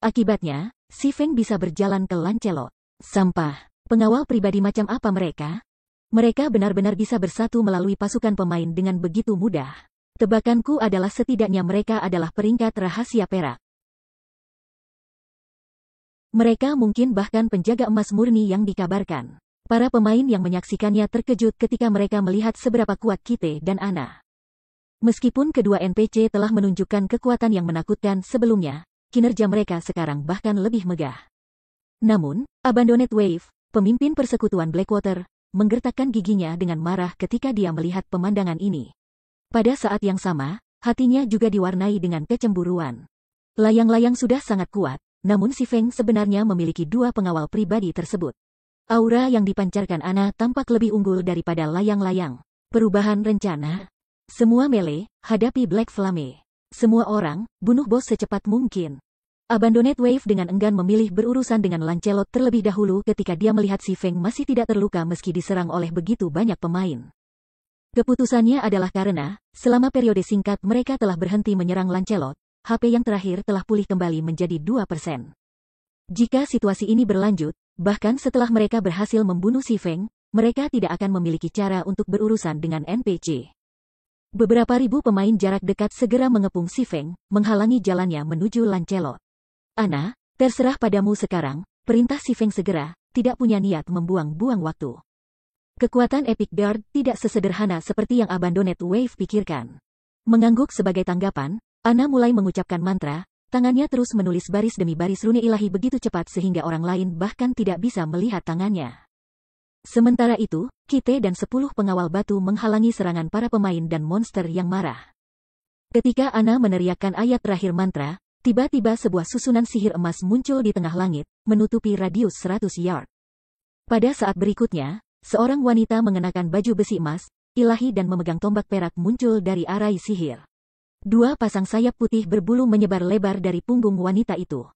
Akibatnya, Si Feng bisa berjalan ke Lancelot. Sampah. Pengawal pribadi macam apa mereka? Mereka benar-benar bisa bersatu melalui pasukan pemain dengan begitu mudah. Tebakanku adalah setidaknya mereka adalah peringkat rahasia perak. Mereka mungkin bahkan penjaga emas murni yang dikabarkan. Para pemain yang menyaksikannya terkejut ketika mereka melihat seberapa kuat Kite dan Ana. Meskipun kedua NPC telah menunjukkan kekuatan yang menakutkan sebelumnya, kinerja mereka sekarang bahkan lebih megah. Namun, Abandoned Wave, pemimpin persekutuan Blackwater, menggertakkan giginya dengan marah ketika dia melihat pemandangan ini. Pada saat yang sama, hatinya juga diwarnai dengan kecemburuan. Layang-layang sudah sangat kuat, namun Si Feng sebenarnya memiliki dua pengawal pribadi tersebut. Aura yang dipancarkan Ana tampak lebih unggul daripada layang-layang. Perubahan rencana. Semua melee, hadapi Black Flame. Semua orang, bunuh bos secepat mungkin. Abandoned Wave dengan enggan memilih berurusan dengan Lancelot terlebih dahulu ketika dia melihat Si Feng masih tidak terluka meski diserang oleh begitu banyak pemain. Keputusannya adalah karena, selama periode singkat mereka telah berhenti menyerang Lancelot, HP yang terakhir telah pulih kembali menjadi 2%. Jika situasi ini berlanjut, bahkan setelah mereka berhasil membunuh Si Feng, mereka tidak akan memiliki cara untuk berurusan dengan NPC. Beberapa ribu pemain jarak dekat segera mengepung Si Feng, menghalangi jalannya menuju Lancelot. Ana, terserah padamu sekarang, perintah Si Feng segera, tidak punya niat membuang-buang waktu. Kekuatan Epic Guard tidak sesederhana seperti yang Abandoned Wave pikirkan. Mengangguk sebagai tanggapan, Ana mulai mengucapkan mantra, tangannya terus menulis baris demi baris rune ilahi begitu cepat sehingga orang lain bahkan tidak bisa melihat tangannya. Sementara itu, Kite dan 10 pengawal batu menghalangi serangan para pemain dan monster yang marah. Ketika Ana meneriakkan ayat terakhir mantra, tiba-tiba sebuah susunan sihir emas muncul di tengah langit, menutupi radius 100 yard. Pada saat berikutnya, seorang wanita mengenakan baju besi emas, ilahi dan memegang tombak perak muncul dari arai sihir. Dua pasang sayap putih berbulu menyebar lebar dari punggung wanita itu.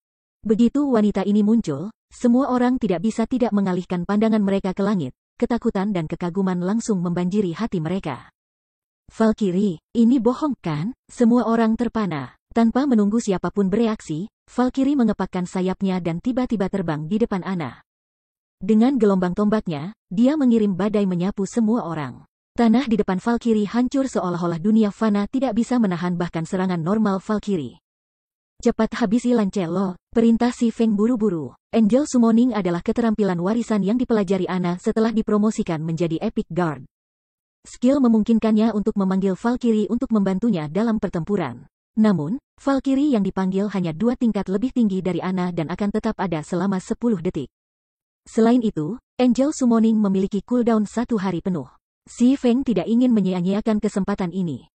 Begitu wanita ini muncul, semua orang tidak bisa tidak mengalihkan pandangan mereka ke langit, ketakutan dan kekaguman langsung membanjiri hati mereka. Valkyrie, ini bohong kan? Semua orang terpana. Tanpa menunggu siapapun bereaksi, Valkyrie mengepakkan sayapnya dan tiba-tiba terbang di depan Ana. Dengan gelombang tombaknya, dia mengirim badai menyapu semua orang. Tanah di depan Valkyrie hancur seolah-olah dunia fana tidak bisa menahan bahkan serangan normal Valkyrie. Cepat habisi Lancelot, perintah Si Feng buru-buru. Angel Summoning adalah keterampilan warisan yang dipelajari Ana setelah dipromosikan menjadi Epic Guard. Skill memungkinkannya untuk memanggil Valkyrie untuk membantunya dalam pertempuran. Namun, Valkyrie yang dipanggil hanya 2 tingkat lebih tinggi dari Ana dan akan tetap ada selama 10 detik. Selain itu, Angel Summoning memiliki cooldown 1 hari penuh. Si Feng tidak ingin menyia-nyiakan kesempatan ini.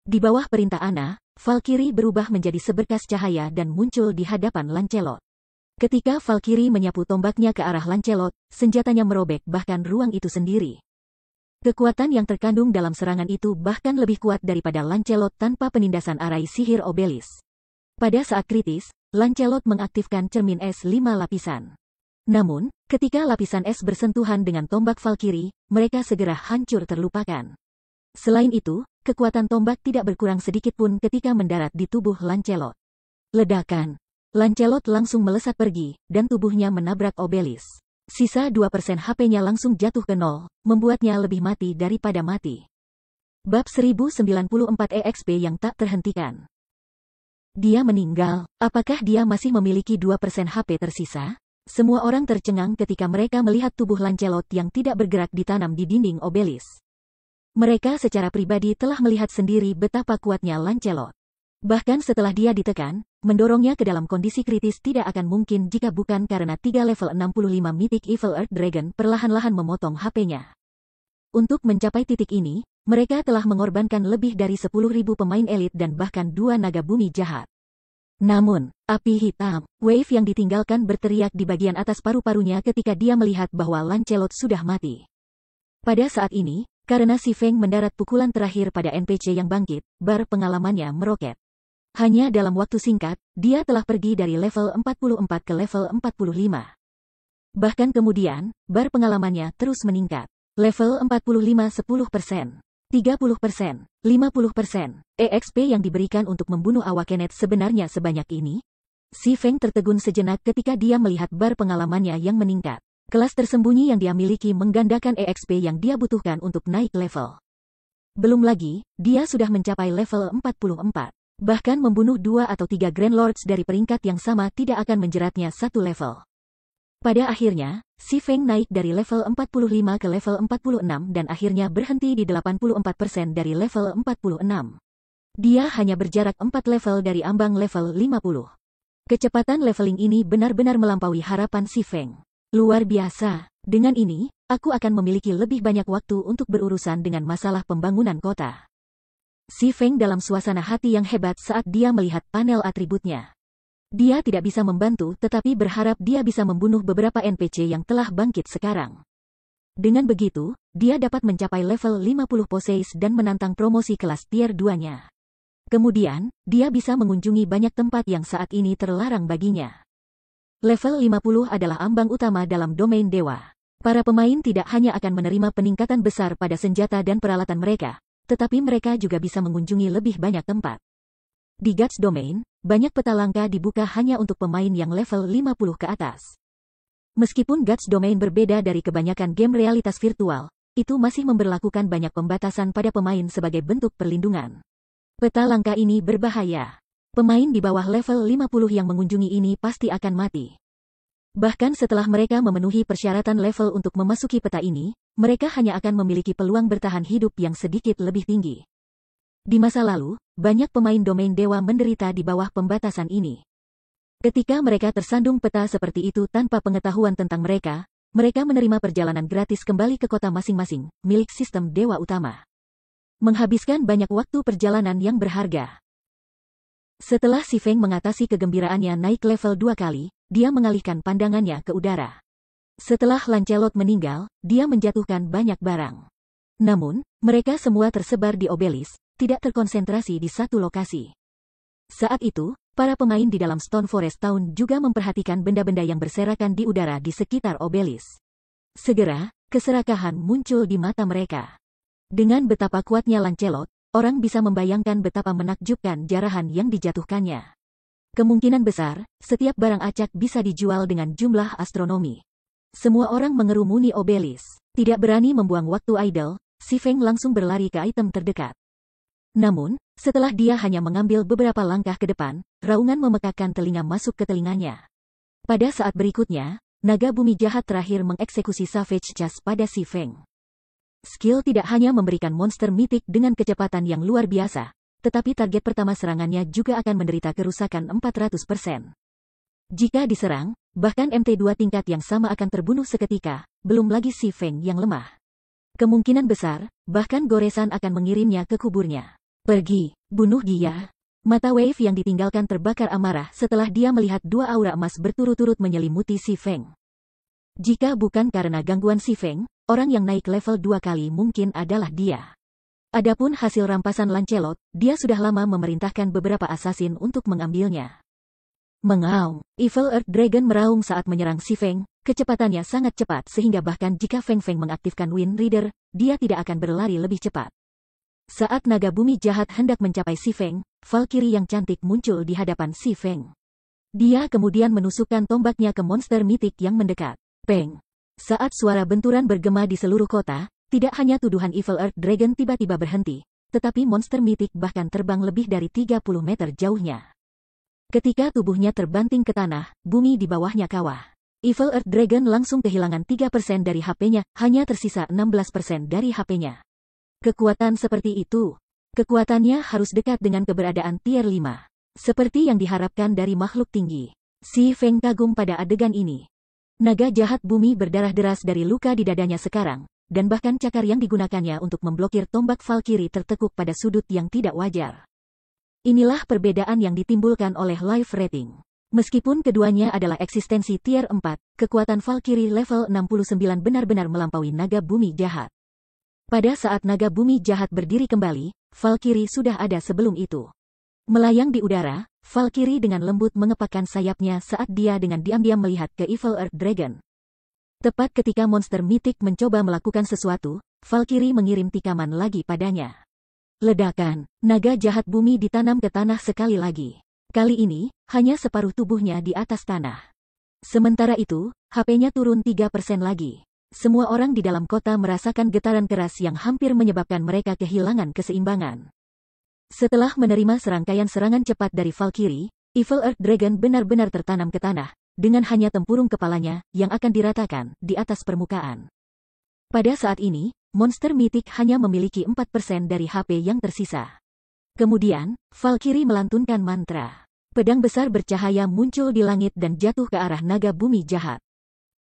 Di bawah perintah Ana, Valkyrie berubah menjadi seberkas cahaya dan muncul di hadapan Lancelot. Ketika Valkyrie menyapu tombaknya ke arah Lancelot, senjatanya merobek bahkan ruang itu sendiri. Kekuatan yang terkandung dalam serangan itu bahkan lebih kuat daripada Lancelot tanpa penindasan arai sihir Obelis. Pada saat kritis, Lancelot mengaktifkan cermin es 5 lapisan. Namun, ketika lapisan es bersentuhan dengan tombak Valkyrie, mereka segera hancur terlupakan. Selain itu, kekuatan tombak tidak berkurang sedikit pun ketika mendarat di tubuh Lancelot. Ledakan. Lancelot langsung melesat pergi, dan tubuhnya menabrak Obelis. Sisa 2% HP-nya langsung jatuh ke 0, membuatnya lebih mati daripada mati. Bab 1094 EXP yang tak terhentikan. Dia meninggal. Apakah dia masih memiliki 2% HP tersisa? Semua orang tercengang ketika mereka melihat tubuh Lancelot yang tidak bergerak ditanam di dinding Obelis. Mereka secara pribadi telah melihat sendiri betapa kuatnya Lancelot. Bahkan setelah dia ditekan, mendorongnya ke dalam kondisi kritis tidak akan mungkin jika bukan karena 3 level 65 Mythic Evil Earth Dragon perlahan-lahan memotong HP-nya. Untuk mencapai titik ini, Mereka telah mengorbankan lebih dari 10.000 pemain elit dan bahkan 2 naga bumi jahat. Namun, api hitam, Wave yang ditinggalkan berteriak di bagian atas paru-parunya ketika dia melihat bahwa Lancelot sudah mati. Pada saat ini, karena Si Feng mendarat pukulan terakhir pada NPC yang bangkit, bar pengalamannya meroket. Hanya dalam waktu singkat, dia telah pergi dari level 44 ke level 45. Bahkan kemudian, bar pengalamannya terus meningkat. Level 45 10%. 30%, 50%, EXP yang diberikan untuk membunuh Awakenet sebenarnya sebanyak ini? Si Feng tertegun sejenak ketika dia melihat bar pengalamannya yang meningkat. Kelas tersembunyi yang dia miliki menggandakan EXP yang dia butuhkan untuk naik level. Belum lagi, dia sudah mencapai level 44. Bahkan membunuh 2 atau 3 Grand Lords dari peringkat yang sama tidak akan menjeratnya satu level. Pada akhirnya, Si Feng naik dari level 45 ke level 46 dan akhirnya berhenti di 84% dari level 46. Dia hanya berjarak 4 level dari ambang level 50. Kecepatan leveling ini benar-benar melampaui harapan Si Feng. Luar biasa. Dengan ini, aku akan memiliki lebih banyak waktu untuk berurusan dengan masalah pembangunan kota. Si Feng dalam suasana hati yang hebat saat dia melihat panel atributnya. Dia tidak bisa membantu tetapi berharap dia bisa membunuh beberapa NPC yang telah bangkit sekarang. Dengan begitu, dia dapat mencapai level 50 Poseis dan menantang promosi kelas tier 2-nya. Kemudian, dia bisa mengunjungi banyak tempat yang saat ini terlarang baginya. Level 50 adalah ambang utama dalam domain dewa. Para pemain tidak hanya akan menerima peningkatan besar pada senjata dan peralatan mereka, tetapi mereka juga bisa mengunjungi lebih banyak tempat. Di Gods Domain, banyak peta langka dibuka hanya untuk pemain yang level 50 ke atas. Meskipun Gods Domain berbeda dari kebanyakan game realitas virtual, itu masih memberlakukan banyak pembatasan pada pemain sebagai bentuk perlindungan. Peta langka ini berbahaya. Pemain di bawah level 50 yang mengunjungi ini pasti akan mati. Bahkan setelah mereka memenuhi persyaratan level untuk memasuki peta ini, mereka hanya akan memiliki peluang bertahan hidup yang sedikit lebih tinggi. Di masa lalu, banyak pemain domain dewa menderita di bawah pembatasan ini. Ketika mereka tersandung peta seperti itu tanpa pengetahuan tentang mereka, mereka menerima perjalanan gratis kembali ke kota masing-masing, milik sistem dewa utama. Menghabiskan banyak waktu perjalanan yang berharga. Setelah Si Feng mengatasi kegembiraannya naik level 2 kali, dia mengalihkan pandangannya ke udara. Setelah Lancelot meninggal, dia menjatuhkan banyak barang. Namun, mereka semua tersebar di obelis, tidak terkonsentrasi di satu lokasi. Saat itu, para pemain di dalam Stone Forest Town juga memperhatikan benda-benda yang berserakan di udara di sekitar obelis. Segera, keserakahan muncul di mata mereka. Dengan betapa kuatnya Lancelot, orang bisa membayangkan betapa menakjubkan jarahan yang dijatuhkannya. Kemungkinan besar, setiap barang acak bisa dijual dengan jumlah astronomi. Semua orang mengerumuni obelis. Tidak berani membuang waktu idle, Si Feng langsung berlari ke item terdekat. Namun, setelah dia hanya mengambil beberapa langkah ke depan, raungan memekakkan telinga masuk ke telinganya. Pada saat berikutnya, naga bumi jahat terakhir mengeksekusi Savage Chas pada Si Feng. Skill tidak hanya memberikan monster mitik dengan kecepatan yang luar biasa, tetapi target pertama serangannya juga akan menderita kerusakan 400%. Jika diserang, bahkan MT2 tingkat yang sama akan terbunuh seketika, belum lagi Si Feng yang lemah. Kemungkinan besar, bahkan goresan akan mengirimnya ke kuburnya. Pergi, bunuh dia. Mata Wave yang ditinggalkan terbakar amarah setelah dia melihat 2 aura emas berturut-turut menyelimuti Si Feng. Jika bukan karena gangguan Si Feng, orang yang naik level 2 kali mungkin adalah dia. Adapun hasil rampasan Lancelot, dia sudah lama memerintahkan beberapa assassin untuk mengambilnya. Mengaum, Evil Earth Dragon meraung saat menyerang Si Feng, kecepatannya sangat cepat sehingga bahkan jika Feng Feng mengaktifkan Wind Reader, dia tidak akan berlari lebih cepat. Saat naga bumi jahat hendak mencapai Si Feng, Valkyrie yang cantik muncul di hadapan Si Feng. Dia kemudian menusukkan tombaknya ke monster mitik yang mendekat. Peng! Saat suara benturan bergema di seluruh kota, tidak hanya tuduhan Evil Earth Dragon tiba-tiba berhenti, tetapi monster mitik bahkan terbang lebih dari 30 meter jauhnya. Ketika tubuhnya terbanting ke tanah, bumi di bawahnya kawah. Evil Earth Dragon langsung kehilangan 3% dari HP-nya, hanya tersisa 16% dari HP-nya. Kekuatan seperti itu. Kekuatannya harus dekat dengan keberadaan tier 5. Seperti yang diharapkan dari makhluk tinggi. Si Feng kagum pada adegan ini. Naga jahat bumi berdarah deras dari luka di dadanya sekarang, dan bahkan cakar yang digunakannya untuk memblokir tombak Valkyrie tertekuk pada sudut yang tidak wajar. Inilah perbedaan yang ditimbulkan oleh life rating. Meskipun keduanya adalah eksistensi tier 4, kekuatan Valkyrie level 69 benar-benar melampaui naga bumi jahat. Pada saat naga bumi jahat berdiri kembali, Valkyrie sudah ada sebelum itu. Melayang di udara, Valkyrie dengan lembut mengepakkan sayapnya saat dia dengan diam-diam melihat ke Evil Earth Dragon. Tepat ketika monster mitik mencoba melakukan sesuatu, Valkyrie mengirim tikaman lagi padanya. Ledakan, naga jahat bumi ditanam ke tanah sekali lagi. Kali ini, hanya separuh tubuhnya di atas tanah. Sementara itu, HP-nya turun 3% lagi. Semua orang di dalam kota merasakan getaran keras yang hampir menyebabkan mereka kehilangan keseimbangan. Setelah menerima serangkaian serangan cepat dari Valkyrie, Evil Earth Dragon benar-benar tertanam ke tanah, dengan hanya tempurung kepalanya yang akan diratakan di atas permukaan. Pada saat ini, monster mitik hanya memiliki 4% dari HP yang tersisa. Kemudian, Valkyrie melantunkan mantra. Pedang besar bercahaya muncul di langit dan jatuh ke arah naga bumi jahat.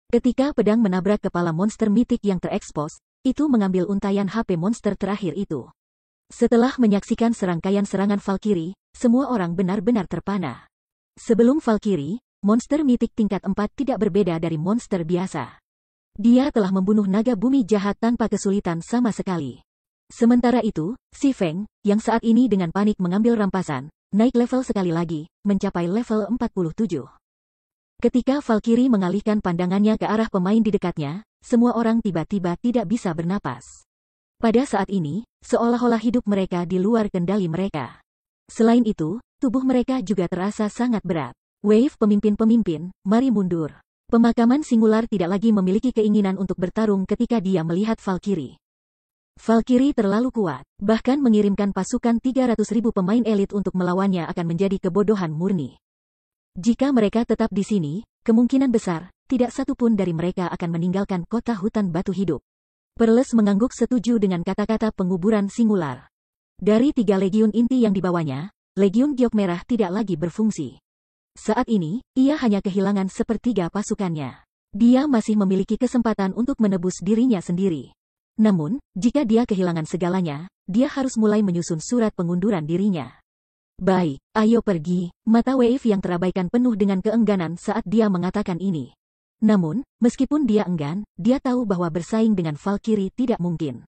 Ketika pedang menabrak kepala monster mitik yang terekspos, itu mengambil untayan HP monster terakhir itu. Setelah menyaksikan serangkaian serangan Valkyrie, semua orang benar-benar terpana. Sebelum Valkyrie, monster mitik tingkat 4 tidak berbeda dari monster biasa. Dia telah membunuh naga bumi jahat tanpa kesulitan sama sekali. Sementara itu, si Feng, yang saat ini dengan panik mengambil rampasan, naik level sekali lagi, mencapai level 47. Ketika Valkyrie mengalihkan pandangannya ke arah pemain di dekatnya, semua orang tiba-tiba tidak bisa bernapas. Pada saat ini, seolah-olah hidup mereka di luar kendali mereka. Selain itu, tubuh mereka juga terasa sangat berat. Wave pemimpin-pemimpin, mari mundur. Pemakaman singular tidak lagi memiliki keinginan untuk bertarung ketika dia melihat Valkyrie. Valkyrie terlalu kuat, bahkan mengirimkan pasukan 300.000 pemain elit untuk melawannya akan menjadi kebodohan murni. Jika mereka tetap di sini, kemungkinan besar, tidak satu pun dari mereka akan meninggalkan kota hutan batu hidup. Perles mengangguk setuju dengan kata-kata penguburan singular. Dari 3 legiun inti yang dibawanya, Legiun Giok Merah tidak lagi berfungsi. Saat ini, ia hanya kehilangan sepertiga pasukannya. Dia masih memiliki kesempatan untuk menebus dirinya sendiri. Namun, jika dia kehilangan segalanya, dia harus mulai menyusun surat pengunduran dirinya. Baik, ayo pergi, mata Wave yang terabaikan penuh dengan keengganan saat dia mengatakan ini. Namun, meskipun dia enggan, dia tahu bahwa bersaing dengan Valkyrie tidak mungkin.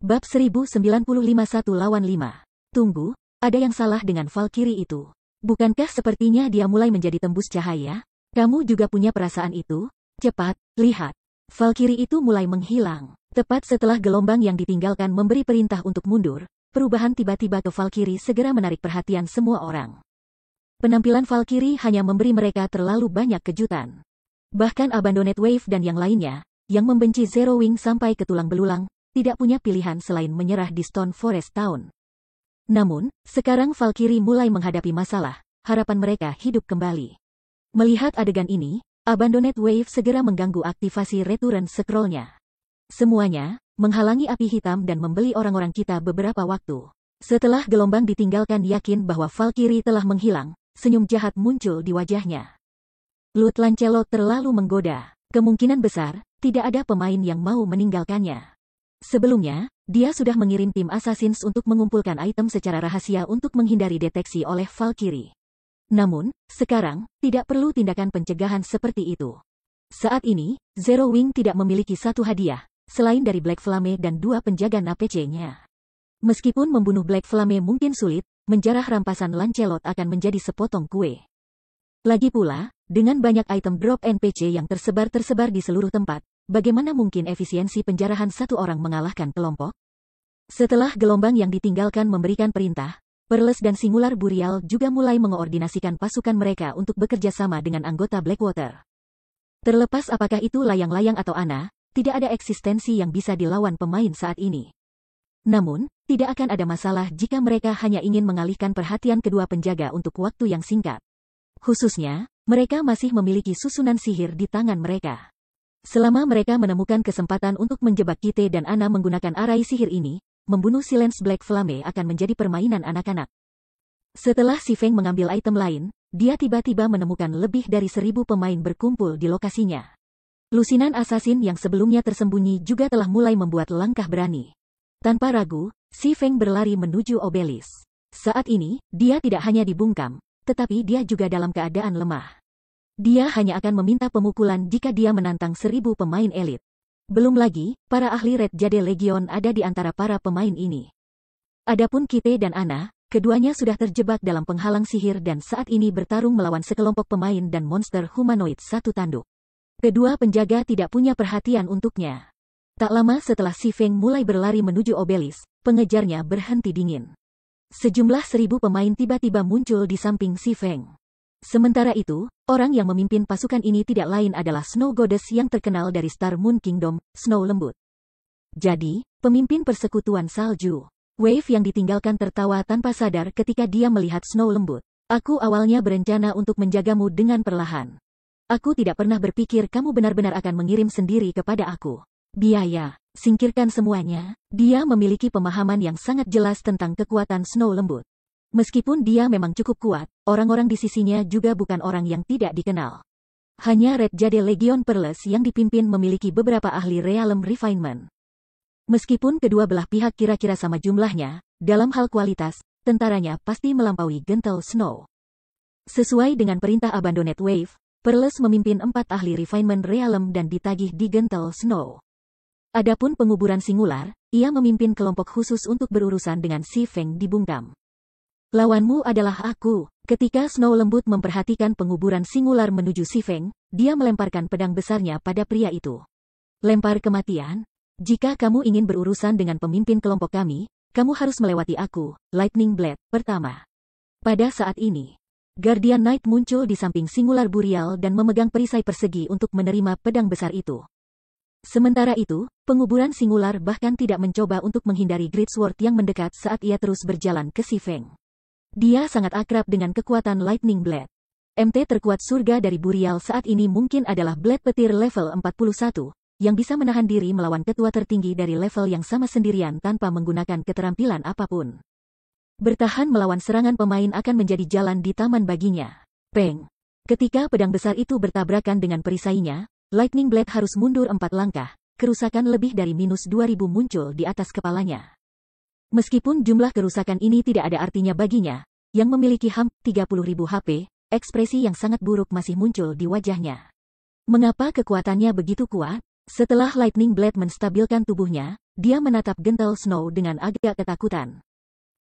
Bab 1095 1 lawan 5. Tunggu, ada yang salah dengan Valkyrie itu. Bukankah sepertinya dia mulai menjadi tembus cahaya? Kamu juga punya perasaan itu? Cepat, lihat. Valkyrie itu mulai menghilang. Tepat setelah gelombang yang ditinggalkan memberi perintah untuk mundur, perubahan tiba-tiba ke Valkyrie segera menarik perhatian semua orang. Penampilan Valkyrie hanya memberi mereka terlalu banyak kejutan. Bahkan Abandoned Wave dan yang lainnya, yang membenci Zero Wing sampai ke tulang belulang, tidak punya pilihan selain menyerah di Stone Forest Town. Namun, sekarang Valkyrie mulai menghadapi masalah, harapan mereka hidup kembali. Melihat adegan ini, Abandoned Wave segera mengganggu aktivasi Return Scroll-nya. Semuanya, menghalangi api hitam dan membeli orang-orang kita beberapa waktu. Setelah gelombang ditinggalkan yakin bahwa Valkyrie telah menghilang, senyum jahat muncul di wajahnya. Lord Lancelot terlalu menggoda. Kemungkinan besar, tidak ada pemain yang mau meninggalkannya. Sebelumnya, dia sudah mengirim tim Assassins untuk mengumpulkan item secara rahasia untuk menghindari deteksi oleh Valkyrie. Namun, sekarang, tidak perlu tindakan pencegahan seperti itu. Saat ini, Zero Wing tidak memiliki satu hadiah, selain dari Black Flame dan 2 penjaga NPC-nya. Meskipun membunuh Black Flame mungkin sulit, menjarah rampasan Lancelot akan menjadi sepotong kue. Lagi pula, dengan banyak item drop NPC yang tersebar di seluruh tempat, bagaimana mungkin efisiensi penjarahan satu orang mengalahkan kelompok? Setelah gelombang yang ditinggalkan memberikan perintah, Perles dan Singular Burial juga mulai mengoordinasikan pasukan mereka untuk bekerja sama dengan anggota Blackwater. Terlepas apakah itu layang-layang atau Ana, tidak ada eksistensi yang bisa dilawan pemain saat ini. Namun, tidak akan ada masalah jika mereka hanya ingin mengalihkan perhatian kedua penjaga untuk waktu yang singkat. Khususnya, mereka masih memiliki susunan sihir di tangan mereka. Selama mereka menemukan kesempatan untuk menjebak Kite dan Ana menggunakan arai sihir ini, membunuh Silence Black Flame akan menjadi permainan anak-anak. Setelah si Feng mengambil item lain, dia tiba-tiba menemukan lebih dari 1000 pemain berkumpul di lokasinya. Lusinan asasin yang sebelumnya tersembunyi juga telah mulai membuat langkah berani. Tanpa ragu, Si Feng berlari menuju obelis. Saat ini, dia tidak hanya dibungkam, tetapi dia juga dalam keadaan lemah. Dia hanya akan meminta pemukulan jika dia menantang 1000 pemain elit. Belum lagi, para ahli Red Jade Legion ada di antara para pemain ini. Adapun Kite dan Ana, keduanya sudah terjebak dalam penghalang sihir dan saat ini bertarung melawan sekelompok pemain dan monster humanoid satu tanduk. Kedua penjaga tidak punya perhatian untuknya. Tak lama setelah Si Feng mulai berlari menuju obelis, pengejarnya berhenti dingin. Sejumlah 1000 pemain tiba-tiba muncul di samping Si Feng. Sementara itu, orang yang memimpin pasukan ini tidak lain adalah Snow Goddess yang terkenal dari Star Moon Kingdom, Snow Lembut. Jadi, pemimpin persekutuan salju. Wave yang ditinggalkan tertawa tanpa sadar ketika dia melihat Snow Lembut. Aku awalnya berencana untuk menjagamu dengan perlahan. Aku tidak pernah berpikir kamu benar-benar akan mengirim sendiri kepada aku. Biaya, singkirkan semuanya. Dia memiliki pemahaman yang sangat jelas tentang kekuatan Snow Lembut. Meskipun dia memang cukup kuat, orang-orang di sisinya juga bukan orang yang tidak dikenal. Hanya Red Jade Legion Peerless yang dipimpin memiliki beberapa ahli Realm Refinement. Meskipun kedua belah pihak kira-kira sama jumlahnya, dalam hal kualitas, tentaranya pasti melampaui Gentle Snow. Sesuai dengan perintah Abandoned Wave, Peerless memimpin 4 ahli Refinement Realm dan ditagih di Gentle Snow. Adapun penguburan singular, ia memimpin kelompok khusus untuk berurusan dengan Si Feng dibungkam. Lawanmu adalah aku. Ketika Snow Lembut memperhatikan penguburan singular menuju Si Feng, dia melemparkan pedang besarnya pada pria itu. Lempar kematian? Jika kamu ingin berurusan dengan pemimpin kelompok kami, kamu harus melewati aku, Lightning Blade, pertama. Pada saat ini, Guardian Knight muncul di samping singular Burial dan memegang perisai persegi untuk menerima pedang besar itu. Sementara itu, penguburan singular bahkan tidak mencoba untuk menghindari Great Sword yang mendekat saat ia terus berjalan ke Si Feng. Dia sangat akrab dengan kekuatan Lightning Blade. MT terkuat surga dari Burial saat ini mungkin adalah Blade Petir level 41, yang bisa menahan diri melawan ketua tertinggi dari level yang sama sendirian tanpa menggunakan keterampilan apapun. Bertahan melawan serangan pemain akan menjadi jalan di taman baginya. Peng! Ketika pedang besar itu bertabrakan dengan perisainya, Lightning Blade harus mundur 4 langkah, kerusakan lebih dari -2000 muncul di atas kepalanya. Meskipun jumlah kerusakan ini tidak ada artinya baginya, yang memiliki hampir 30.000 HP, ekspresi yang sangat buruk masih muncul di wajahnya. Mengapa kekuatannya begitu kuat? Setelah Lightning Blade menstabilkan tubuhnya, dia menatap Gentle Snow dengan agak ketakutan.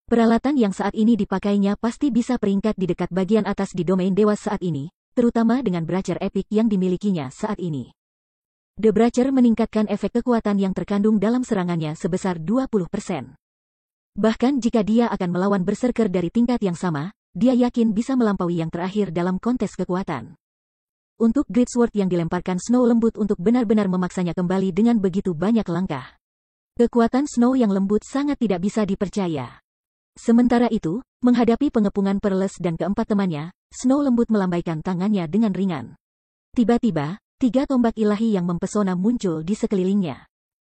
Peralatan yang saat ini dipakainya pasti bisa peringkat di dekat bagian atas di domain dewa saat ini, terutama dengan Bracer Epic yang dimilikinya saat ini. The Bracer meningkatkan efek kekuatan yang terkandung dalam serangannya sebesar 20%. Bahkan jika dia akan melawan berserker dari tingkat yang sama, dia yakin bisa melampaui yang terakhir dalam kontes kekuatan. Untuk Great Sword yang dilemparkan Snow Lembut untuk benar-benar memaksanya kembali dengan begitu banyak langkah. Kekuatan Snow yang lembut sangat tidak bisa dipercaya. Sementara itu, menghadapi pengepungan Peerless dan keempat temannya, Snow Lembut melambaikan tangannya dengan ringan. Tiba-tiba, 3 tombak ilahi yang mempesona muncul di sekelilingnya.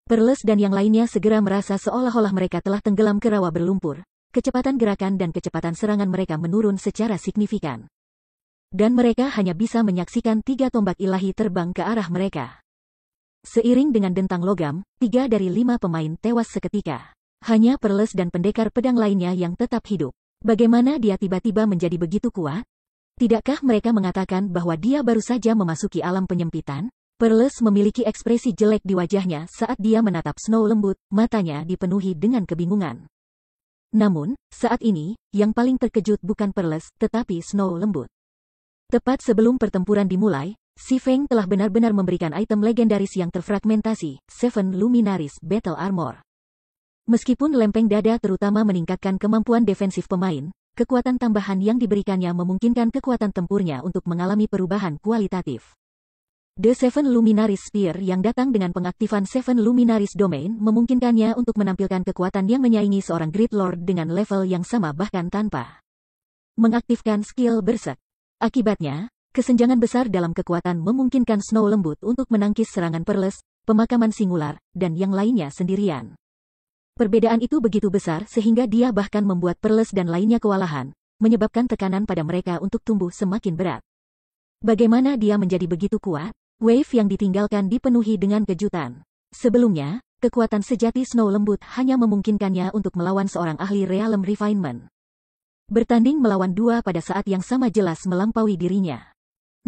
Peerless dan yang lainnya segera merasa seolah-olah mereka telah tenggelam ke rawa berlumpur. Kecepatan gerakan dan kecepatan serangan mereka menurun secara signifikan. Dan mereka hanya bisa menyaksikan 3 tombak ilahi terbang ke arah mereka. Seiring dengan dentang logam, 3 dari 5 pemain tewas seketika. Hanya Peerless dan pendekar pedang lainnya yang tetap hidup. Bagaimana dia tiba-tiba menjadi begitu kuat? Tidakkah mereka mengatakan bahwa dia baru saja memasuki alam penyempitan? Peerless memiliki ekspresi jelek di wajahnya saat dia menatap Snow Lembut, matanya dipenuhi dengan kebingungan. Namun, saat ini, yang paling terkejut bukan Peerless, tetapi Snow Lembut. Tepat sebelum pertempuran dimulai, Si Feng telah benar-benar memberikan item legendaris yang terfragmentasi, Seven Luminaries Battle Armor. Meskipun lempeng dada terutama meningkatkan kemampuan defensif pemain, kekuatan tambahan yang diberikannya memungkinkan kekuatan tempurnya untuk mengalami perubahan kualitatif. The Seven Luminaries Spear yang datang dengan pengaktifan Seven Luminaries Domain memungkinkannya untuk menampilkan kekuatan yang menyaingi seorang Great Lord dengan level yang sama bahkan tanpa mengaktifkan skill Berserk. Akibatnya, kesenjangan besar dalam kekuatan memungkinkan Snow Lembut untuk menangkis serangan Peerless, pemakaman singular, dan yang lainnya sendirian. Perbedaan itu begitu besar sehingga dia bahkan membuat Peerless dan lainnya kewalahan, menyebabkan tekanan pada mereka untuk tumbuh semakin berat. Bagaimana dia menjadi begitu kuat? Wave yang ditinggalkan dipenuhi dengan kejutan. Sebelumnya, kekuatan sejati Snow lembut hanya memungkinkannya untuk melawan seorang ahli Realm Refinement. Bertanding melawan dua pada saat yang sama jelas melampaui dirinya.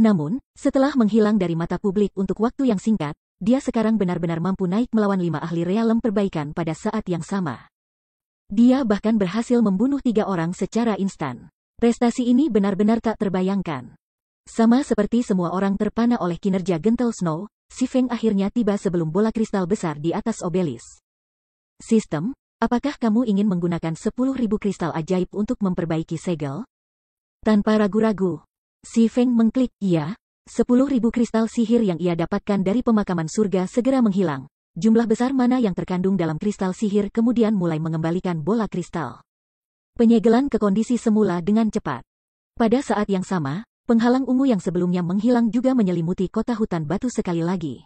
Namun, setelah menghilang dari mata publik untuk waktu yang singkat, dia sekarang benar-benar mampu naik melawan 5 ahli Realm perbaikan pada saat yang sama. Dia bahkan berhasil membunuh 3 orang secara instan. Prestasi ini benar-benar tak terbayangkan. Sama seperti semua orang terpana oleh kinerja Gentle Snow, Si Feng akhirnya tiba sebelum bola kristal besar di atas obelis. Sistem, apakah kamu ingin menggunakan 10.000 kristal ajaib untuk memperbaiki segel? Tanpa ragu-ragu, Si Feng mengklik iya. 10.000 kristal sihir yang ia dapatkan dari pemakaman surga segera menghilang. Jumlah besar mana yang terkandung dalam kristal sihir kemudian mulai mengembalikan bola kristal. Penyegelan ke kondisi semula dengan cepat. Pada saat yang sama, penghalang ungu yang sebelumnya menghilang juga menyelimuti kota hutan batu sekali lagi.